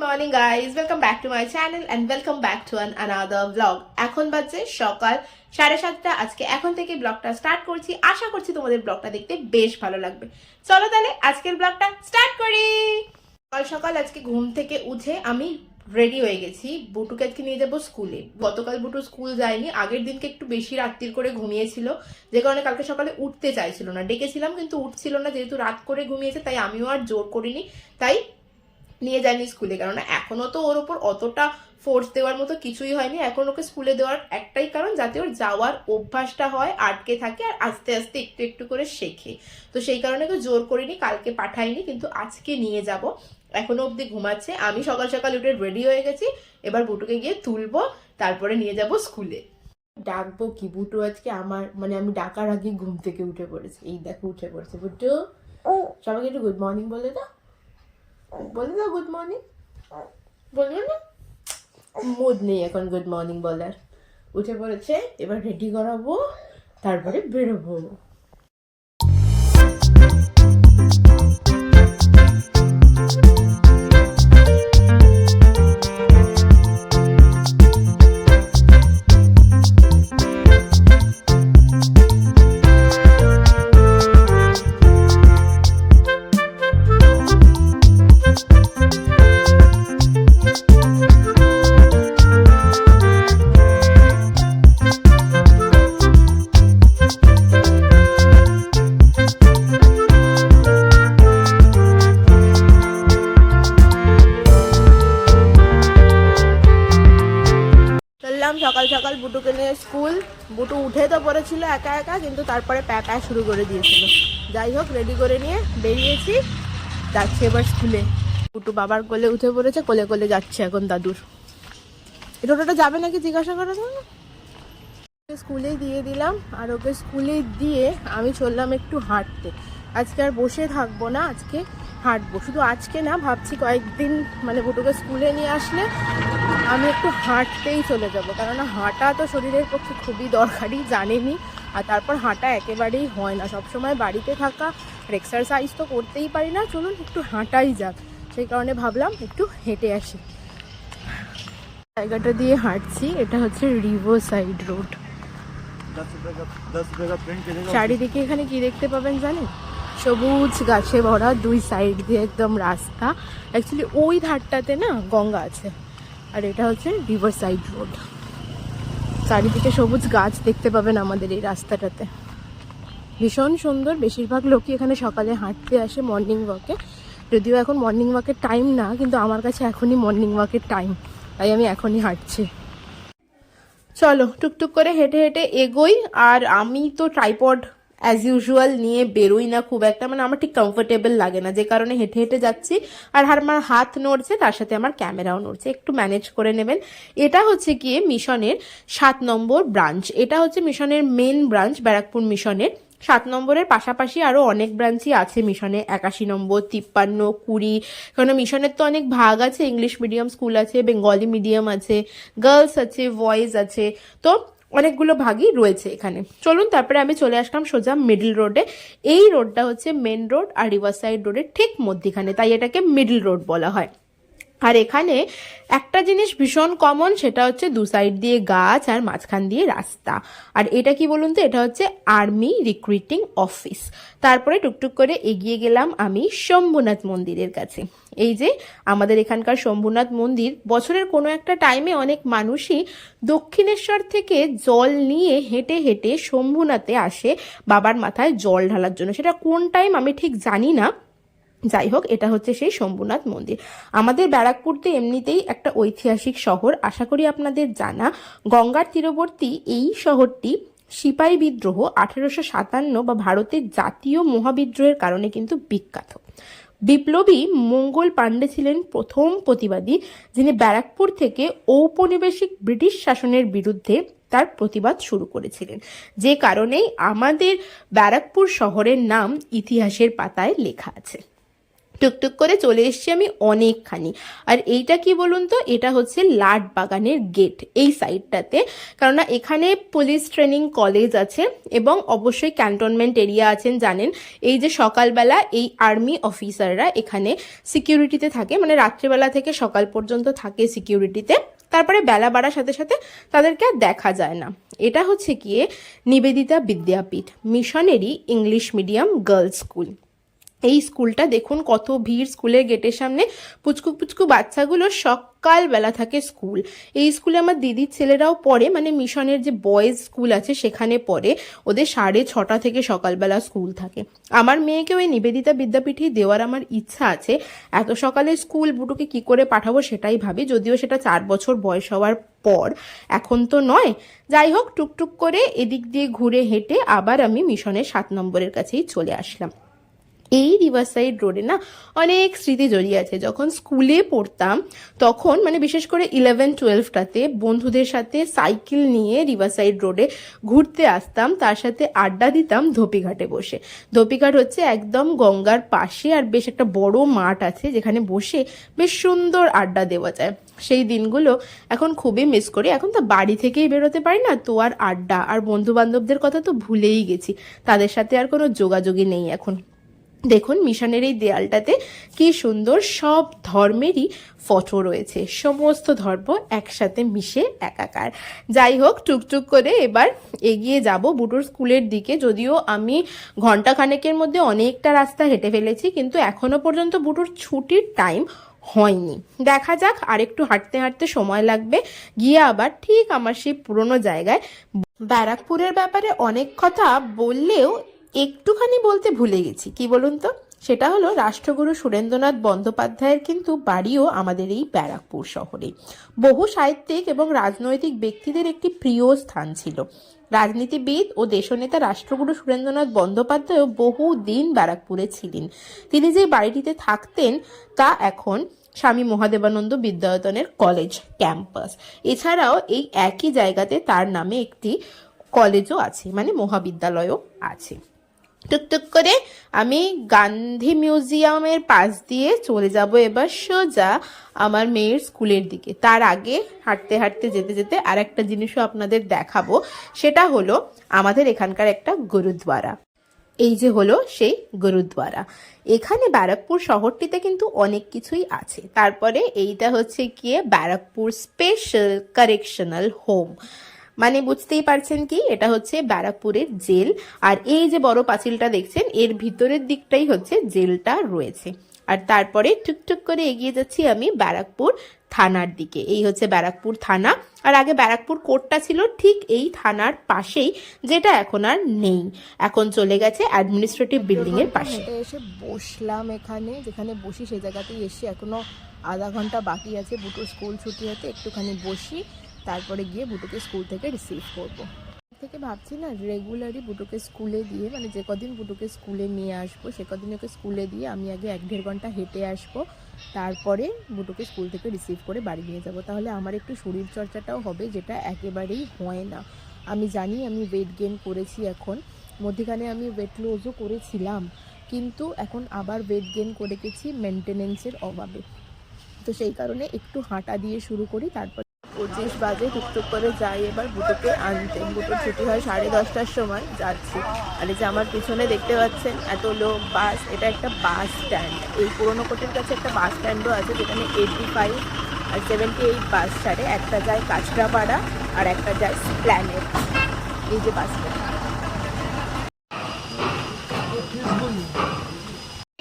Morning guys, welcome back to my channel and welcome back to another blog. এখন বাজে সকাল 7:30। আজকে এখন থেকে ব্লগটা স্টার্ট করছি। আশা করছি তোমাদের ব্লগটা দেখতে বেশ ভালো লাগবে। চলো তাহলে আজকের ব্লগটা স্টার্ট করি। সকাল সকাল আজকে ঘুম থেকে উঠে আমি রেডি হয়ে গেছি। বুটুকে আজকে নিয়ে যাবো স্কুলে। গতকাল বুটু স্কুল যায়নি, আগের দিনকে একটু বেশি রাত্রির করে ঘুমিয়েছিল, যে কারণে কালকে সকালে উঠতে চাইছিল না। ডেকেছিলাম কিন্তু উঠছিল না, যেহেতু রাত করে ঘুমিয়েছে তাই আমিও আর জোর করিনি, তাই নিয়ে যায়নি স্কুলে। কারণ এখনো তো ওর ওপর অতটা ফোর্স দেওয়ার মতো কিছুই হয়নি। এখন ওকে স্কুলে দেওয়ার একটাই কারণ, যাতে ওর যাওয়ার অভ্যাসটা হয়, আটকে থাকে আর আস্তে আস্তে একটু একটু করে শেখে। তো সেই কারণে কেউ জোর করিনি, কালকে পাঠাইনি, কিন্তু আজকে নিয়ে যাব। এখনো অবধি ঘুমাচ্ছে। আমি সকাল সকাল উঠে রেডি হয়ে গেছি। এবার বুটুকে গিয়ে তুলবো, তারপরে নিয়ে যাব স্কুলে। ডাকবো কি, বুটু আজকে আমার আমি ডাকার আগে ঘুম থেকে উঠে পড়েছে। এই দেখো উঠে পড়েছে বুটু। সবাইকে একটু গুড মর্নিং বলে দাও, বলে দাও গুড মর্নিং। বলবে না, মুড নেই এখন গুড মর্নিং বলার। উঠে পড়েছে, এবার রেডি করাবো, তারপরে বেরোবো। সকাল সকাল বুটুকে নিয়ে স্কুল। বুটু উঠে তো পড়েছিল একা একা, কিন্তু তারপরে প্যাকা শুরু করে দিয়েছিল। যাই হোক, রেডি করে নিয়ে বেরিয়েছি, যাচ্ছে এবার স্কুলে। বুটু বাবার কোলে উঠে পড়েছে, কোলে কোলে যাচ্ছে এখন দাদুর। টোটোটা যাবে নাকি জিজ্ঞাসা করে না। স্কুলে দিয়ে দিলাম, আর ওকে স্কুলে দিয়ে আমি চললাম একটু হাঁটতে। আজকে আর বসে থাকবো না, আজকে হাঁটবো। শুধু আজকে না, ভাবছি কয়েকদিন বুটুকে স্কুলে নিয়ে আসলে আমি একটু হাঁটতেই চলে যাব। কেননা হাঁটা তো শরীরের পক্ষে খুবই দরকারি, জানেনি। আর তারপর হাঁটা একেবারেই হয় না, সবসময় বাড়িতে থাকা আর এক্সারসাইজ তো করতেই পারি না। চলুন একটু হাঁটাই যাক, সেই কারণে ভাবলাম একটু হেঁটে আসি। জায়গাটা দিয়ে হাঁটছি, এটা হচ্ছে রিভার সাইড রোড। চারিদিকে এখানে কি দেখতে পাবেন জানেন? সবুজ গাছে ভরা, দুই সাইড দিয়ে একদম রাস্তা। অ্যাকচুয়ালি ওই ধারটাতে না গঙ্গা আছে, আর এটা হচ্ছে রিভার সাইড রোড। চারিদিকে সবুজ গাছ দেখতে পাবেন আমাদের এই রাস্তাটাতে, ভীষণ সুন্দর। বেশিরভাগ লোকই এখানে সকালে হাঁটতে আসে মর্নিং ওয়াকে। যদিও এখন মর্নিং ওয়াকের টাইম না, কিন্তু আমার কাছে এখনই মর্নিং ওয়াকের টাইম, তাই আমি এখনই হাঁটছি। চলো টুকটুক করে হেঁটে হেঁটে এগোই। আর আমি তো ট্রাইপড অ্যাজ ইউজুয়াল নিয়ে বেরোই না খুব একটা, আমার ঠিক কমফোর্টেবল লাগে না, যে কারণে হেঁটে হেঁটে যাচ্ছি। আর আমার হাত নড়ছে, তার সাথে আমার ক্যামেরাও নড়ছে, একটু ম্যানেজ করে নেবেন। এটা হচ্ছে গিয়ে মিশনের 7 নম্বর ব্রাঞ্চ। এটা হচ্ছে মিশনের মেন ব্রাঞ্চ, ব্যারাকপুর মিশনের। 7 নম্বরের পাশাপাশি আরও অনেক ব্রাঞ্চই আছে মিশনে, 81 নম্বর, 53, 20। কারণ মিশনের তো অনেক ভাগ আছে, ইংলিশ মিডিয়াম স্কুল আছে, বেঙ্গলি মিডিয়াম আছে, গার্লস আছে, বয়েজ আছে, তো অনেকগুলো ভাগই রয়েছে এখানে। চলুন, তারপরে আমি চলে আসলাম সোজা মিডল রোডে। এই রোডটা হচ্ছে মেন রোড আর রিভার সাইড রোডের ঠিক মধ্যিখানে, তাই এটাকে মিডল রোড বলা হয়। আর এখানে একটা জিনিস ভীষণ কমন, সেটা হচ্ছে দু সাইড দিয়ে গাছ আর মাঝখান দিয়ে রাস্তা। আর এটা কি বলুন তো, এটা হচ্ছে আর্মি রিক্রুটিং অফিস। তারপরে টুকটুক করে এগিয়ে গেলাম আমি শম্ভুনাথ মন্দিরের কাছে। এই যে আমাদের এখানকার শম্ভুনাথ মন্দির, বছরের কোনো একটা টাইমে অনেক মানুষই দক্ষিণেশ্বর থেকে জল নিয়ে হেঁটে হেঁটে শম্ভুনাথে আসে বাবার মাথায় জল ঢালার জন্য। সেটা কোন টাইম আমি ঠিক জানি না। যাই হোক, এটা হচ্ছে সেই শম্ভুনাথ মন্দির। আমাদের ব্যারাকপুর তো এমনিতেই একটা ঐতিহাসিক শহর, আশা করি আপনাদের জানা। গঙ্গার তীরবর্তী এই শহরটি সিপাহী বিদ্রোহ 1857 বা ভারতের জাতীয় মহাবিদ্রোহের কারণে কিন্তু বিখ্যাত। বিপ্লবী মঙ্গল পাণ্ডে ছিলেন প্রথম প্রতিবাদী, যিনি ব্যারাকপুর থেকে ঔপনিবেশিক ব্রিটিশ শাসনের বিরুদ্ধে তার প্রতিবাদ শুরু করেছিলেন, যে কারণেই আমাদের ব্যারাকপুর শহরের নাম ইতিহাসের পাতায় লেখা আছে। টুকটুক করে চলে এসেছি আমি অনেকখানি। আর এইটা কি বলুন তো, এটা হচ্ছে লাট বাগানের গেট এই সাইডটাতে, কেননা এখানে পুলিশ ট্রেনিং কলেজ আছে এবং অবশ্যই ক্যান্টনমেন্ট এরিয়া আছেন জানেন। এই যে সকালবেলা এই আর্মি অফিসাররা এখানে সিকিউরিটিতে থাকে, মানে রাত্রিবেলা থেকে সকাল পর্যন্ত থাকে সিকিউরিটিতে, তারপরে বেলা বাড়ার সাথে সাথে তাদেরকে আর দেখা যায় না। এটা হচ্ছে গিয়ে Nivedita Vidyapeeth missionary English medium girls school. এই স্কুলটা দেখুন কত ভিড় স্কুলের গেটের সামনে, পুচকু পুচকু বাচ্চাগুলো সকালবেলা থাকে স্কুল। এই স্কুলে আমার দিদির ছেলেরাও পড়ে, মানে মিশনের যে বয়েজ স্কুল আছে সেখানে পড়ে। ওদের 6:30 থেকে সকালবেলা স্কুল থাকে। আমার মেয়েকে ওই নিবেদিতা বিদ্যাপীঠেই দেওয়ার আমার ইচ্ছা আছে। এত সকালে স্কুল বুটুকে কি করে পাঠাবো সেটাই ভাবি, যদিও সেটা 4 বছর বয়স হওয়ার পর, এখন তো নয়। যাই হোক, টুকটুক করে এদিক দিয়ে ঘুরে হেঁটে আবার আমি মিশনের 7 নম্বরের কাছেই চলে আসলাম। এই রিভারসাইড রোডে না অনেক স্মৃতি জড়িয়ে আছে। যখন স্কুলে পড়তাম তখন, মানে বিশেষ করে 11-12টাতে বন্ধুদের সাথে সাইকেল নিয়ে রিভারসাইড রোডে ঘুরতে আসতাম, তার সাথে আড্ডা দিতাম ধোপিঘাটে বসে। ধোপিঘাট হচ্ছে একদম গঙ্গার পাশে, আর বেশ একটা বড় মাঠ আছে যেখানে বসে বেশ সুন্দর আড্ডা দেওয়া যায়। সেই দিনগুলো এখন খুবই মিস করি। এখন তো বাড়ি থেকেই বেরোতে পারি না, তো আর আড্ডা আর বন্ধু বান্ধবদের কথা তো ভুলেই গেছি, তাদের সাথে আর কোনো যোগাযোগই নেই এখন। দেখুন মিশনের এই দেয়ালটাতে কি সুন্দর সব ধর্মেরই ফটো রয়েছে, সমস্ত ধর্ম একসাথে মিশে একাকার। যাই হোক, টুকটুক করে এবার এগিয়ে যাব বুটুর স্কুলের দিকে। যদিও আমি ঘন্টাখানেকের মধ্যে অনেকটা রাস্তা হেঁটে ফেলেছি, কিন্তু এখনো পর্যন্ত বুটুর ছুটির টাইম হয়নি। দেখা যাক, আর একটু হাঁটতে হাঁটতে সময় লাগবে, গিয়ে আবার ঠিক আমার সেই পুরনো জায়গায়। ব্যারাকপুরের ব্যাপারে অনেক কথা বললেও একটুখানি বলতে ভুলে গেছি, কি বলুন তো, সেটা হলো রাষ্ট্রগুরু সুরেন্দ্রনাথ বন্দ্যোপাধ্যায়ের কিন্তু বাড়িও আমাদের এই ব্যারাকপুর শহরে। বহু সাহিত্যিক এবং রাজনৈতিক ব্যক্তিদের একটি প্রিয় স্থান ছিল। রাজনীতিবিদ ও দেশনেতা রাষ্ট্রগুরু সুরেন্দ্রনাথ বন্দ্যোপাধ্যায়ও বহুদিন ব্যারাকপুরে ছিলেন। তিনি যে বাড়িটিতে থাকতেন তা এখন স্বামী মহাদেবানন্দ বিদ্যায়তনের কলেজ ক্যাম্পাস। এছাড়াও এই একই জায়গাতে তার নামে একটি কলেজও আছে, মানে মহাবিদ্যালয়ও আছে। টুকটুক করে আমি গান্ধী মিউজিয়ামের পাশ দিয়ে চলে যাব এবার সোজা আমার মেয়ের স্কুলের দিকে। তার আগে হাঁটতে হাঁটতে যেতে যেতে আর একটা জিনিসও আপনাদের দেখাবো, সেটা হলো আমাদের এখানকার একটা গুরুদ্বারা। এই যে হলো সেই গুরুদ্বারা। এখানে ব্যারাকপুর শহরটিতে কিন্তু অনেক কিছুই আছে। তারপরে এইটা হচ্ছে গিয়ে ব্যারাকপুর স্পেশাল কারেকশনাল হোম, মানে বুঝতেই পারছেন কি, এটা হচ্ছে ব্যারাকপুরের জেল। আর এই যে বড় পাঁচিলটা দেখছেন, এর ভিতরের দিকটাই হচ্ছে জেলটা রয়েছে। আর তারপরে টুকটুক করে এগিয়ে যাচ্ছি আমি ব্যারাকপুর থানার দিকে। এই হচ্ছে ব্যারাকপুর থানা। আর আগে ব্যারাকপুর কোর্টটা ছিল ঠিক এই থানার পাশেই, যেটা এখন আর নেই, এখন চলে গেছে অ্যাডমিনিস্ট্রেটিভ বিল্ডিং এর পাশে। এসে বসলাম এখানে, যেখানে বসি সেই জায়গাতেই এসে এখনো আধা ঘন্টা বাকি আছে বুটুর স্কুল ছুটি হতে, একটুখানি বসি, তারপরে গিয়ে বুটুকে স্কুল থেকে রিসিভ করব। থেকে ভাবছি না রেগুলারই বুটুকে স্কুলে দিয়ে, মানে যে কদিন বুটুকে স্কুলে নিয়ে আসবো সে কদিন ওকে স্কুলে দিয়ে আমি আগে 1-1.5 ঘন্টা হেঁটে আসবো, তারপরে বুটুকে স্কুল থেকে রিসিভ করে বাড়ি নিয়ে যাব। তাহলে আমার একটু শরীর চর্চাটাও হবে, যেটা একেবারেই হয় না। আমি জানি আমি ওয়েট গেইন করেছি, এখন মধ্যখানে আমি ওয়েট লসও করেছিলাম, কিন্তু এখন আবার ওয়েট গেইন করে গেছি মেনটেনেন্সের অভাবে। তো সেই কারণে একটু হাঁটা দিয়ে শুরু করি, তারপর 25 বাজে টুকটুক করে যাই এবার বুটুকে আনতে। বুটুর ছুটি হয় 10:30টার সময়, যাচ্ছি। আর এই যে আমার পিছনে দেখতে পাচ্ছেন এত লোক, বাস, এটা একটা বাস স্ট্যান্ড। এই পুরোনো কোটের কাছে একটা বাস স্ট্যান্ডও আছে, যেখানে 85 আর 78 বাস ছাড়ে। একটা যায় কাঁচরাপাড়া আর একটা যায় প্ল্যানেট। এই যে বাস স্ট্যান্ড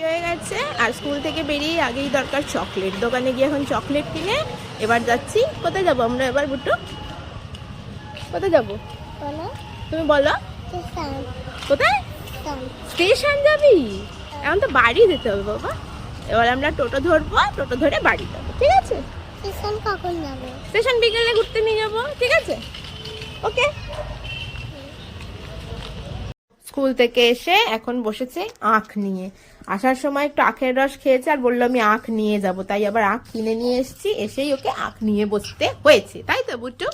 হয়ে গেছে। আর স্কুল থেকে বেরিয়ে আগেই দরকার চকলেট, দোকানে গিয়ে এখন চকলেট কিনে এবার যাচ্ছি। কোথায় যাবো আমরা এবার বুটু, কোথায় যাবো তুমি বলো? কোথায়? স্টেশন যাবি? এখন তো বাড়ি যেতে হবে বাবা। এবার আমরা টোটো ধরবো, টোটো ধরে বাড়ি যাবো, ঠিক আছে? স্টেশন কখন যাবো? স্টেশন বিকেলে ঘুরতে নিয়ে যাবো, ঠিক আছে? ওকে। স্কুল থেকে এসে এখন বসেছে আখ নিয়ে। আসার সময় একটু আখের রস খেয়েছে আর বললো আমি আখ নিয়ে যাব, তাই আবার আখ কিনে নিয়ে এসেছি। এসেই ওকে আখ নিয়ে বসতে হয়েছে, তাই তো বুটু?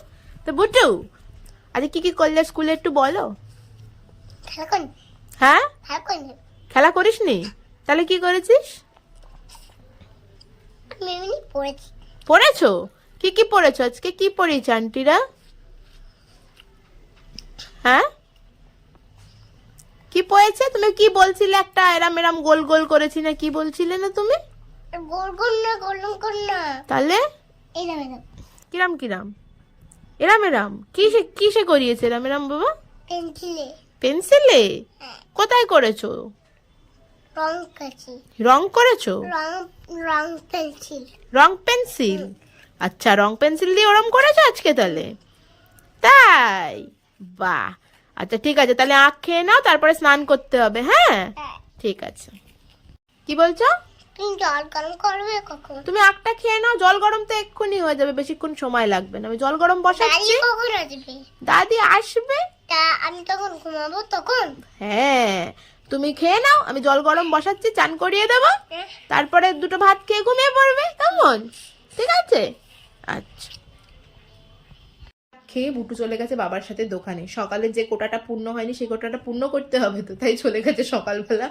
তো বুটু আরে কি কি করলে স্কুলে একটু বলো। হ্যাঁ, খেলা করিস নি? তাহলে কি করেছিস? আমি এমনি পড়েছি। পড়েছো? কি কি পড়েছো আজকে? কি পড়েছে আন্টিরা? হ্যাঁ, কি পড়েছে? তুমি কি বলছিলে? একটা এরাম এরাম গোল গোল করেছি না কি বলছিলে না তুমি? গোল গোল না, গোলম গোল না, তাহলে এরম এরম কিরাম কিরাম? এরাম এরাম কিসে করিয়েছে এরাম এরাম বাবা? পেন্সিলে পেন্সিলে? কোথায় করেছো? রং কাছি, রং করেছো? রং রং পেন্সিল। রং পেন্সিল? আচ্ছা, রং পেন্সিল দিয়ে ওরম করেছো আজকে তাহলে? তাই? বাহ, আচ্ছা ঠিক আছে, তাহলে আখ খেয়ে নাও, তারপরে স্নান করতে হবে। হ্যাঁ ঠিক আছে। কি বলছো? তুমি জল গরম করবে কখন? তুমি আখটা খেয়ে নাও, জল গরম তো এক্ষুনি হয়ে যাবে, বেশিক্ষণ সময় লাগবে না। আমি জল গরম দাদি বসাচ্ছি। কখন আসবে? দাদি আসবে। তা আমি তখন ঘুমাবো তখন? হ্যাঁ, তুমি খেয়ে নাও, আমি জল গরম বসাচ্ছি, চান করিয়ে দেবো, তারপরে দুটো ভাত খেয়ে ঘুমিয়ে পড়বে, কেমন? ঠিক আছে, আচ্ছা। খেয়ে বুটু চলে গেছে বাবার সাথে দোকানে। সকালে যে কোটাটা পূর্ণ হয়নি সেই কোটাটা পূর্ণ করতে হবে, তো তাই চলে গেছে সকালবেলা।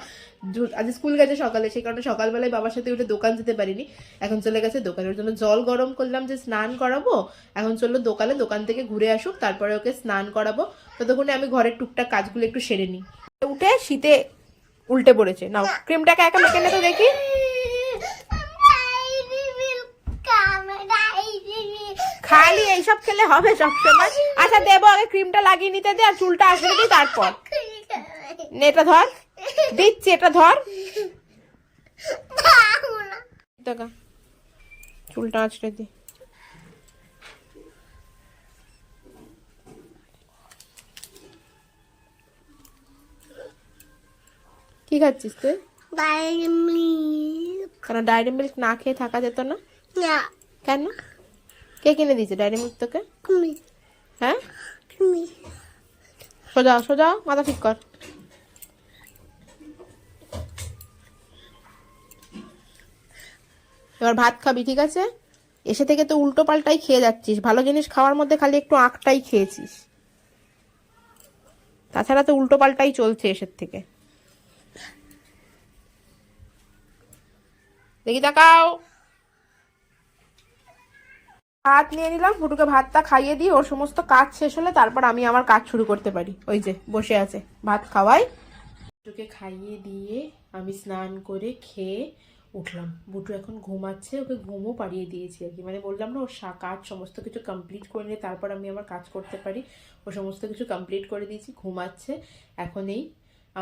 আজ স্কুল গেছে সকালে, সেই কারণে সকালবেলায় বাবার সাথে উঠে দোকান যেতে পারিনি। এখন চলে গেছে দোকানের জন্য জল গরম করলাম যে স্নান করাবো। এখন চললো দোকানে, দোকান থেকে ঘুরে আসুক, তারপরে ওকে স্নান করাবো। ততক্ষণে আমি ঘরের টুকটাক কাজগুলো একটু সেরে নিই। উঠে শীতে উল্টে পড়েছে। নাও ক্রিমটাকে একা মেখে নে তো দেখি। খালি এইসব খেলে হবে সবসময়? আচ্ছা দেবো, আগে ক্রিমটা লাগিয়ে নিতে দে আর চুলটা আসলে দিই তারপর। নে, এটা ধর, দিচ্ছি, এটা ধর। দেখা, চুলটা আঁচড়ে দি। কি খাচ্ছিস তুই? কেন ডায়েরি মিল্ক না খেয়ে থাকা যেত না? কেন? কে কিনে দিয়েছে ডায়েরি মিল্ক তোকে? হ্যাঁ, সোজা সোজা মাথা ঠিক কর। এবার ভাত খাবি, ঠিক আছে? এসে থেকে তো উল্টো পাল্টাই খেয়ে যাচ্ছিস, ভালো জিনিস খাওয়ার মধ্যে খালি একটু আঁকটাই খেয়েছিস, তাছাড়া তো উল্টো পাল্টাই চলছে এসের থেকে। দেখি তাকাও। ভাত নিয়ে নিলাম, ফুটুকে ভাতটা খাইয়ে দিই, ওর সমস্ত কাজ শেষ হলে তারপর আমি আমার কাজ শুরু করতে পারি। ওই যে বসে আছে, ভাত খাওয়াই। বুটুকে খাইয়ে দিয়ে আমি স্নান করে খেয়ে উঠলাম। বুটু এখন ঘুমাচ্ছে, ওকে ঘুমও পাড়িয়ে দিয়েছি আর কি, মানে বললাম না ওর কাজ সমস্ত কিছু কমপ্লিট করে নিয়ে তারপর আমি আমার কাজ করতে পারি। ও সমস্ত কিছু কমপ্লিট করে দিয়েছি, ঘুমাচ্ছে। এখন এই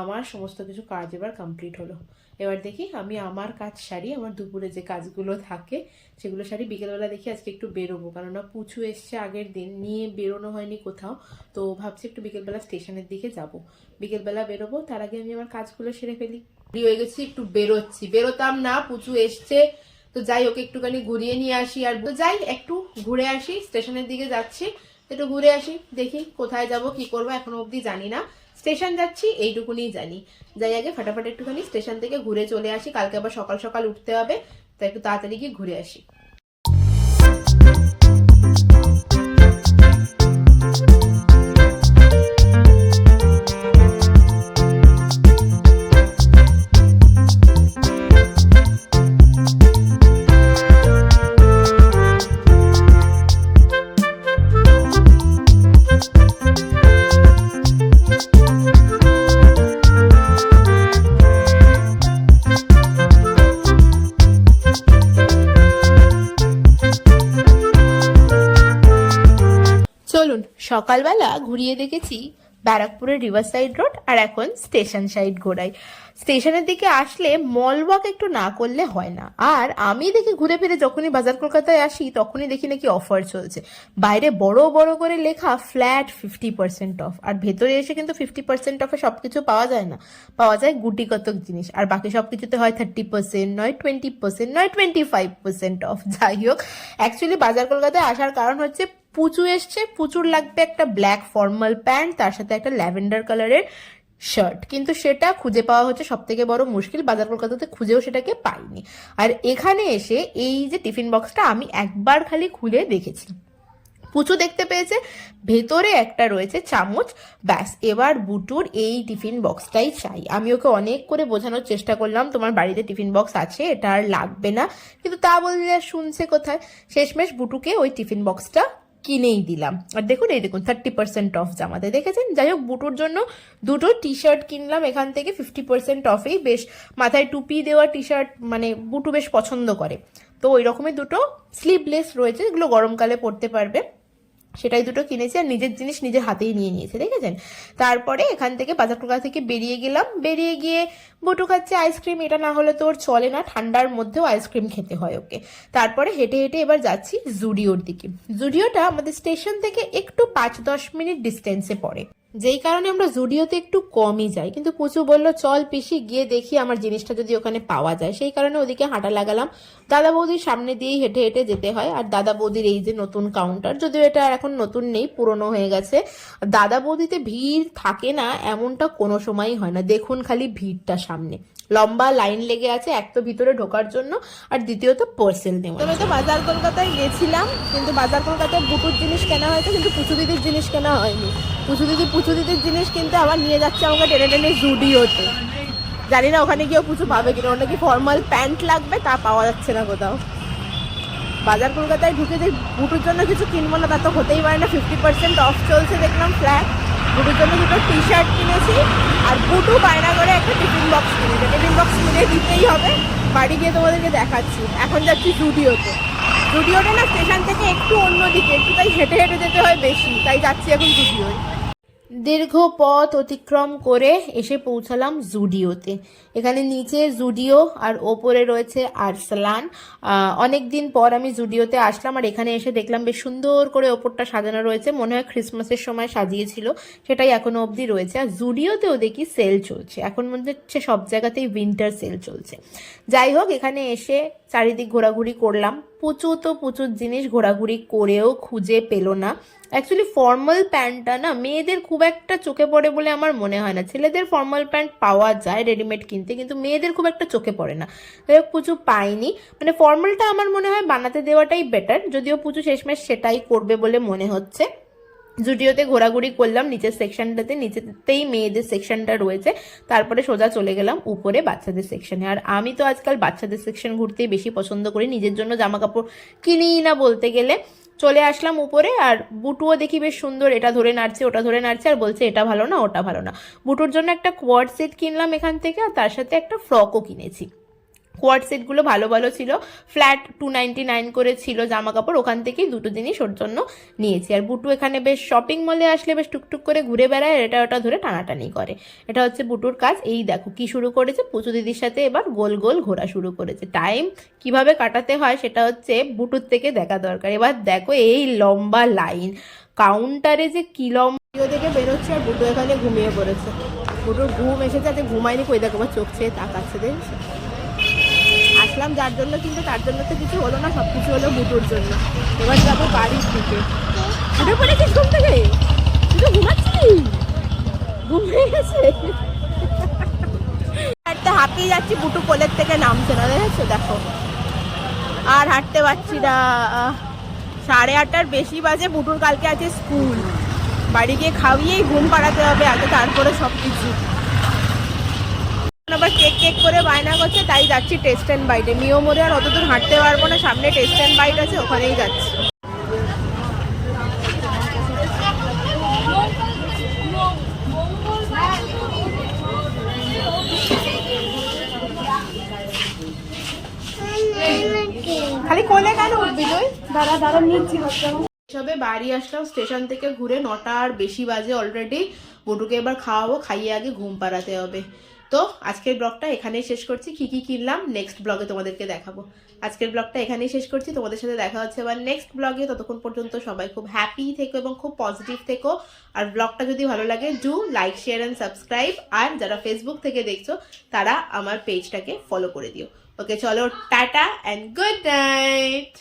আমার সমস্ত কিছু কাজ এবার কমপ্লিট হলো। এবার দেখি আমি আমার কাজ সারি, আমার দুপুরে যে কাজগুলো থাকে সেগুলো সারি। বিকেলবেলা দেখি আজকে একটু বেরোবো, কেননা পুচু এসছে আগের দিন, নিয়ে বেরোনো হয়নি কোথাও, তো ভাবছি একটু বিকেলবেলা স্টেশনের দিকে যাব। বিকেলবেলা বেরোবো, তার আগে আমি আমার কাজগুলো সেরে ফেলি। হয়ে গেছি, একটু বেরোচ্ছি, বেরোতাম না, পুচু এসছে তো যাই, ওকে একটুখানি ঘুরিয়ে নিয়ে আসি। আর যাই একটু ঘুরে আসি, স্টেশনের দিকে যাচ্ছি, একটু ঘুরে আসি, দেখি কোথায় যাব কি করবো এখনো অবধি জানি না। স্টেশন যাচ্ছি এইটুকুনি জানি। যাই আগে ফাটাফাট একটুখানি স্টেশন থেকে ঘুরে চলে আসি, কালকে আবার সকাল সকাল উঠতে হবে, তাই একটু তাড়াতাড়ি গিয়ে ঘুরে আসি। চলুন, সকালবেলা ঘুরিয়ে দেখেছি ব্যারাকপুরের রিভার সাইড রোড, আর এখন স্টেশন সাইড ঘোরাই। স্টেশনের দিকে আসলে মল ওয়াক একটু না করলে হয় না। আর আমি দেখি ঘুরে ফিরে যখনই বাজার কলকাতায় আসি তখনই দেখি নাকি অফার চলছে, বাইরে বড় বড় করে লেখা ফ্ল্যাট 50% অফ, আর ভেতরে এসে কিন্তু 50% অফে সবকিছু পাওয়া যায় না, পাওয়া যায় গুটি কতক জিনিস, আর বাকি সবকিছুতে হয় 30%, নয় 20%, নয় 25% অফ। যাই হোক, অ্যাকচুয়ালি বাজার কলকাতায় আসার কারণ হচ্ছে পুচু এসছে, পুচুর লাগবে একটা ব্ল্যাক ফর্মাল প্যান্ট, তার সাথে একটা ল্যাভেন্ডার কালারের শার্ট, কিন্তু সেটা খুঁজে পাওয়া হচ্ছে সব থেকে বড় মুশকিল, বাজার কলকাতাতে খুঁজেও সেটাকে পাইনি। আর এখানে এসে এই যে টিফিন বক্সটা আমি একবার খালি খুলে দেখেছি, পুচু দেখতে পেয়েছে ভেতরে একটা রয়েছে চামচ, ব্যাস এবার বুটুর এই টিফিন বক্সটাই চাই। আমি ওকে অনেক করে বোঝানোর চেষ্টা করলাম তোমার বাড়িতে টিফিন বক্স আছে, এটা আর লাগবে না, কিন্তু তা বললে আর শুনছে কোথায়। শেষমেশ বুটুকে ওই টিফিন বক্সটা কিনেই দিলাম। আর দেখুন এই দেখুন 30% অফ জামাতে, দেখেছেন? যাই হোক, বুটুর জন্য দুটো টি শার্ট কিনলাম এখান থেকে 50% অফেই। বেশ মাথায় টুপি দেওয়া টি শার্ট, মানে বুটু বেশ পছন্দ করে, তো ওই রকমের দুটো স্লিভলেস রয়েছে, এগুলো গরমকালে পরতে পারবে, সেটাই দুটো কিনেছি। আর নিজের জিনিস নিজের হাতেই নিয়ে নিয়েছে, দেখেছেন? তারপরে এখান থেকে বাজার কলকাতা থেকে বেরিয়ে গেলাম। বেরিয়ে গিয়ে বুটু খাচ্ছে আইসক্রিম, এটা না হলে তোর চলে না, ঠান্ডার মধ্যেও আইসক্রিম খেতে হয় ওকে। তারপরে হেঁটে হেঁটে এবার যাচ্ছি জুডিওর দিকে। জুডিওটা আমাদের স্টেশন থেকে একটু 5-10 মিনিট ডিস্টেন্সে পড়ে, যেই কারণে আমরা জুডিওতে একটু কমই যাই। কিন্তু পুচু বলল চল পিসি গিয়ে দেখি আমার জিনিসটা যদি ওখানে পাওয়া যায়, সেই কারণে ওদিকে হাঁটা লাগালাম। দাদা বৌদির সামনে দিয়েই হেঁটে হেঁটে যেতে হয়। আর দাদা বৌদির এই যে নতুন কাউন্টার, যদিও এটা আর এখন নতুন নেই, পুরনো হয়ে গেছে। দাদা বৌদিতে ভিড় থাকে না এমনটা কোনো সময়ই হয় না, দেখুন খালি ভিড়টা সামনে, লম্বা লাইন লেগে আছে, এক তো ভিতরে ঢোকার জন্য, আর দ্বিতীয়ত পার্সেল নেওয়া। তবে তো বাজার কলকাতায় গেছিলাম, কিন্তু বাজার কলকাতায় বুটুর জিনিস কেনা হয়েছে, কিন্তু পুচু দিদির জিনিস কেনা হয়নি। পুচু দিদির জিনিস কিনতে আবার নিয়ে যাচ্ছে আমাকে টেনে টেনে জুডিওতে। জানি না ওখানে গিয়েও পুচু পাবে কিনা, ওটা কি ফর্মাল প্যান্ট লাগবে, তা পাওয়া যাচ্ছে না কোথাও। বাজার কলকাতায় ঢুকে যে বুটুর জন্য কিছু কিনবো না তা তো হতেই পারে না। 50% অফ চলছে দেখলাম ফ্ল্যাট। বুটুর জন্য দুটো টি শার্ট কিনেছি, আর বুটু বায়না করে একটা টিফিন বক্স কিনেছে। টিফিন বক্স কিনে দিতেই হবে, বাড়ি গিয়ে তোমাদেরকে দেখাচ্ছি। এখন যাচ্ছি জুডিওতে। জুডিওটা না স্টেশন থেকে একটু অন্যদিকে, একটু তাই হেঁটে হেঁটে যেতে হয় বেশি, তাই যাচ্ছি এখন জুডিওয়। দীর্ঘ পথ অতিক্রম করে এসে পৌঁছালাম জুডিওতে। এখানে নিচে জুডিও আর ওপরে রয়েছে আরসালান। অনেক দিন পর আমি জুডিওতে আসলাম, আর এখানে এসে দেখলাম বেশ সুন্দর করে ওপরটা সাজানো রয়েছে, মনে হয় ক্রিসমাসের সময় সাজিয়েছিল, সেটাই এখনো অবধি রয়েছে। আর জুডিওতেও দেখি সেল চলছে, এখন মনে হচ্ছে সব জায়গাতেই উইন্টার সেল চলছে। যাই হোক, এখানে এসে চারিদিক ঘোরাঘুরি করলাম। প্রচুর জিনিস ঘোরাঘুরি করেও খুঁজে পেল না। অ্যাকচুয়ালি ফর্মাল প্যান্টটা না মেয়েদের খুব একটা চোখে পড়ে বলে আমার মনে হয় না। ছেলেদের ফর্মাল প্যান্ট পাওয়া যায় রেডিমেড কিনতে, কিন্তু মেয়েদের খুব একটা চোখে পড়ে না। যাই হোক, পুচু পাইনি, মানে ফর্মালটা আমার মনে হয় বানাতে দেওয়াটাই বেটার, যদিও পুচু শেষমেশ সেটাই করবে বলে মনে হচ্ছে। জুডিওতে ঘোরাঘুরি করলাম নিচের সেকশনটাতে, নিচেতেই মেয়েদের সেকশনটা রয়েছে। তারপরে সোজা চলে গেলাম উপরে বাচ্চাদের সেকশনে। আর আমি তো আজকাল বাচ্চাদের সেকশন ঘুরতেই বেশি পছন্দ করি, নিজের জন্য জামা কাপড় কিনিই না বলতে গেলে। চলে আসলাম উপরে, আর বুটুও দেখি বেশ সুন্দর, এটা ধরে নাড়ছে ওটা ধরে নাড়ছে, আর বলছে এটা ভালো না ওটা ভালো না। বুটুর জন্য একটা কোয়াড সেট কিনলাম এখান থেকে, আর তার সাথে একটা ফ্রকও কিনেছি। কোয়াড সেটগুলো ভালো ভালো ছিল, ফ্ল্যাট 299 করে ছিল জামা কাপড়, ওখান থেকেই দুটো জিনিস ওর জন্য নিয়েছি। আর বুটু এখানে বেশ শপিং মলে আসলে বেশ টুকটুক করে ঘুরে বেড়ায়, এটা ওটা ধরে টানাটানি করে, এটা হচ্ছে বুটুর কাজ। এই দেখো কি শুরু করেছে, পুচু দিদির সাথে এবার গোল গোল ঘোরা শুরু করেছে। টাইম কিভাবে কাটাতে হয় সেটা হচ্ছে বুটুর থেকে দেখা দরকার। এবার দেখো এই লম্বা লাইন, কাউন্টারে যে কি লম্বা থেকে বেরোচ্ছে, আর বুটু এখানে ঘুমিয়ে পড়েছে। বুটুর ঘুম এসেছে, আজকে ঘুমায়নি, কই দেখো আমার চোখ ছেয়ে তাকাচ্ছে, দেখছো? আসলাম যার জন্য, কিন্তু তার জন্য তো কিছু হলো না, সব কিছু হলো বুটুর জন্য। এবার যাবো বাড়ির দিকে। উঠে পড়েছিস ঘুম থেকে? তুই তো ঘুমাচ্ছিস, ঘুম হয়ে গেছে। হাঁটতে হাঁপিয়ে যাচ্ছি, বুটু কোলের থেকে নামছে না, দেখেছো? দেখো আর হাঁটতে পারছি না। 8:30টার বেশি বাজে, বুটুর কালকে আছে স্কুল, বাড়ি গিয়ে খাওয়িয়েই ঘুম পাড়াতে হবে আগে, তারপরে সব কিছু। আবার কেক করে বায়না করছে, তাই যাচ্ছি টেস্ট অ্যান্ড বাইটে। মিও মোড়ে আর অতদূর হাঁটতে পারবো না, সামনে টেস্ট অ্যান্ড বাইট আছে, ওখানেই যাচ্ছি। খালি কোলে কেন উঠবি তুই? দাঁড়া নিচ্ছি। সবে বাড়ি আসলাম স্টেশন থেকে ঘুরে, 9টার বেশি বাজে অলরেডি। বুটুকে এবার খাওয়াবো, খাইয়ে আগে ঘুম পাড়াতে হবে। তো আজকের ব্লগটা এখানেই শেষ করছি। কি কি কিনলাম নেক্সট ব্লগে তোমাদেরকে দেখাবো। আজকের ব্লগটা এখানেই শেষ করছি, তোমাদের সাথে দেখা হচ্ছে আবার নেক্সট ব্লগে। ততক্ষণ পর্যন্ত সবাই খুব হ্যাপি থেকো এবং খুব পজিটিভ থেকো। আর ব্লগটা যদি ভালো লাগে do like share and subscribe. আর যারা ফেসবুক থেকে দেখছো তারা আমার পেজটাকে ফলো করে দিও। ওকে, চলো টাটা অ্যান্ড গুড নাইট।